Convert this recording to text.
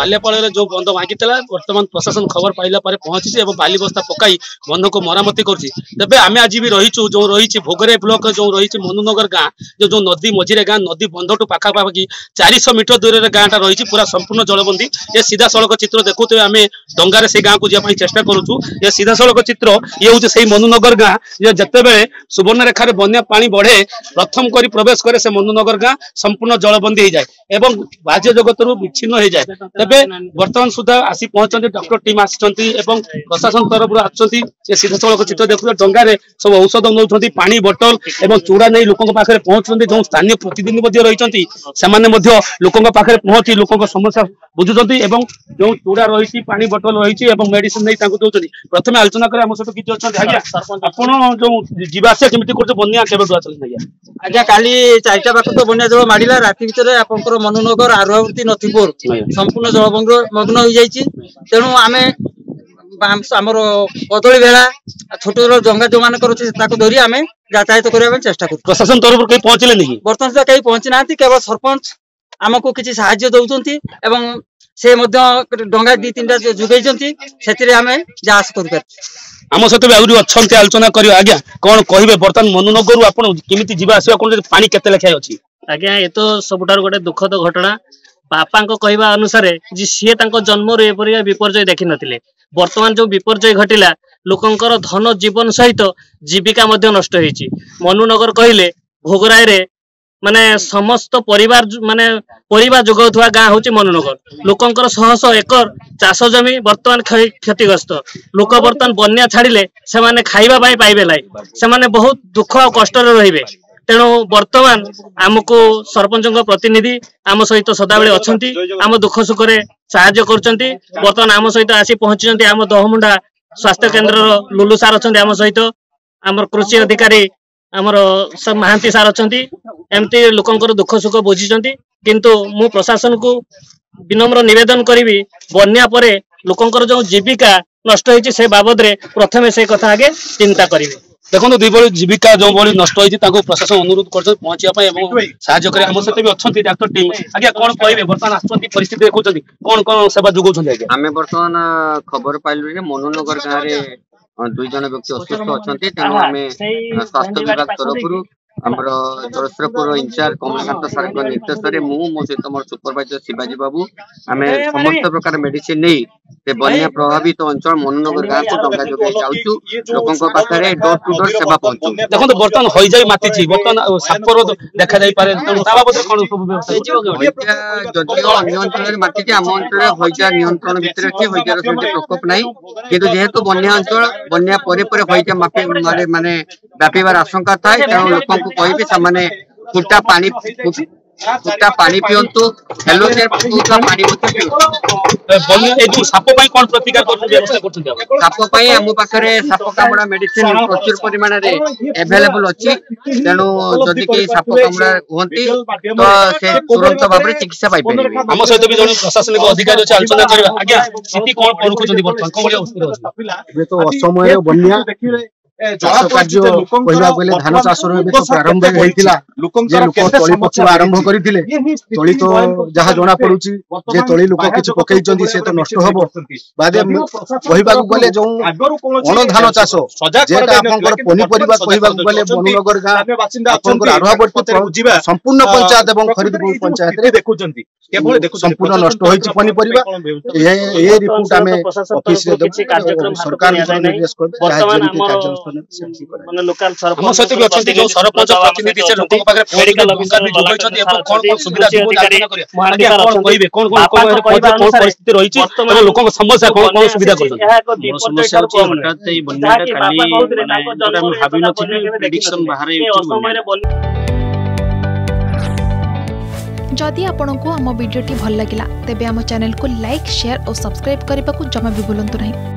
बाल्यापाड़ जो बंध भांगी बर्तमान प्रशासन खबर पाइला पहुंची और बाली बस्ता पकाई बंध को मरामती करे आम आज भी रही जो रही भोगरे ब्लॉक जो रही मनुनगर गाँ जो नदी मझीरे गाँ नदी बंध टू पाखापाखि 400 मीटर दूर गाँटा रही पूरा संपूर्ण जलबंदी ये सीधा सड़क चित्र देखुए आम डंगार से गाँव को जावाई चेष्टा करूँ ये सीधा सड़क चित्र ये हूँ से मनुनगर गाँ ये जिते सुवर्णरेखार बन्या पानी बढ़े प्रथम करी प्रवेश करे से मनुनगर गाँ संपूर्ण जलबंदी हो जाए एवं बाह्य जगत विच्छिन्न हो जाए तेरे बर्तमान सुधा आसी पहुंचते डॉक्टर टीम आसी प्रशासन तरफ आसुँच सीधा सड़क चित्र देखुए डंगार सब औषध नौ पानी बोतल और चूड़ा नहीं लोकों पाखे पहुंचते जो स्थानीय प्रतिनिधि रही लोकों पाखे पहुंची लोकों समस्या बुझुंट जो चूड़ा रही पानी बोतल रही मेडिसिन नहीं दौरान प्रथम आलोचना करें आम सहित किसी अच्छा आप जो जीवासा केमी कर बनिया के आज्ञा काली 4टा पाख तो बनिया जल माड़ा राति भर आपंकर मनुनगर आरुआवृत्ति नथीपुर संपूर्ण जलमग्न हो जाइए तेणु आम आमर कदली भेला छोट डंगा जो मान धरी आम यातायात करने चेष्टा कर प्रशासन तरफ कहीं पहुंचले नहीं बर्तमान सुधा कहीं पहुंची ना केवल सरपंच आमको किसी साहाय्य दौरान से डंगा 2-3टा जुगेई आम जास कर आम सहित भी आहरी अच्छा आलोचना कर आज्ञा कौन कहे बर्तमान मनुनगर आपमि जावा आसा कौन पानी केते लेखाएं अच्छी आज्ञा ये तो सबुठार गोटे दुखद घटना बापा कहवा अनुसार सी जन्म एपरी विपर्यय देखी नथिले वर्तमान जो विपर्यय घटिला लोकंकर धन जीवन सहित जीविका नष्ट होईची मनुनगर कहले भोगराय रे माने समस्त परिवार माने परिवार जोगाउथुवा गाँ हूँ मनुनगर लोकंकर 100 एकर चाष जमी वर्तमान क्षतिग्रस्त लोक बर्तमान बन्या छाड़िले से माने खाइबा पाई पाइबे लाई से माने बहुत दुख और कष्ट रहिबे तेणु वर्तमान आमको सरपंच प्रतिनिधि आम सहित सदाबले अच्छी आम दुख सुख रे साहाय्य करछंती वर्तमान आम सहित आसी पहुंची आम दहमुंडा स्वास्थ्य केन्द्र लुलु सार अच्छा आम सहित आम कृषि अधिकारी आमर सब महांती सार अच्छा एमती लोकंकर दुख सुख बुझी किंतु मु प्रशासन को विनम्र निवेदन करी बन्या परे लोकंकर जो जीविका नष्ट होती से बाबद रे प्रथमे से कथा आगे चिंता करेंगे देखो दुई जीविका जो नष्ट होती प्रशासन अनुरोध कर पहुंचापी साहय कर आम सहित भी अच्छा डाक्टर टीम आज्ञा कौन कहे बर्तमान आसुँच परिस्थिति देखुं कौन कौन सेवा जोगाउं आम बर्तमान खबर पाइलु मनुनगर गाँव में 2 जन व्यक्ति असुस्थ अच्छा तेणु आम स्वास्थ्य विभाग तरफ आमर जलस्त्रपुर इंचार्ज कमलाकांत सार निर्देश मो सहित मोर सुपरवाइजर शिवाजी बाबू आम समस्त प्रकार मेडिसिन नहीं बन्या प्रभावित अंचल मनुनगर गाँव को डंगा जोगे जाऊँ लोकों पाखे डोर टू डोर सेवा पहुंचू देखो बर्तमान हईजाई माति बर्तमान सापर देखा जदिव अन्य अंचल माति आम अंचल हईजा नियंत्रण भितर अच्छी हईजार सेमती प्रकोप ना किंतु जेहेतु बन्या अंचल बन्या हईजा माने व्यापार आशंका थाए तेणु लोक कहि से फुटा पानी पियंतु हेलोजेन पानी साप कौन प्रतिकार साप आम पाखे साप कामुड़ा मेडिसिन प्रचुर परिमाण एभेलेबल अच्छी तेणु जदि कहीं साप कामुड़ा हमें तो से तुरंत भाव में चिकित्सा पाई आम सहित भी जन प्रशासनिक अधिकारी अच्छे आलोचना करवा आज्ञा स्थिति कौन परुखुं बर्तमान तो असमय बन्या चाष कार्य कहले धान चाष प्रारंभ होता लोक तली पकवा आरंभ करते तली तो जहाँ जना पड़ू तली लोक किसी पकई से तो नष्ट हम बाद कहवाक गले जो अण धान चाष जेटा पनीपरिया कहवाक गले मनुनगर गाँव आरुआवर्ती संपूर्ण पंचायत और खरीदपुर पंचायत संपूर्ण नष्ट होती पनीपरिया ये रिपोर्ट आम ऑफिस सरकार निर्देश कर हम सहित भी अच्छे जो सरपंच प्रतिनिधि से लोक सुविधा परिस्थिति रही लोक समस्या कौन सुविधा जदि आपंक आम भिडी भल लगा तेब आम चैनल को लाइक शेयर और सब्सक्राइब करने को जमा भी भूलु नहीं।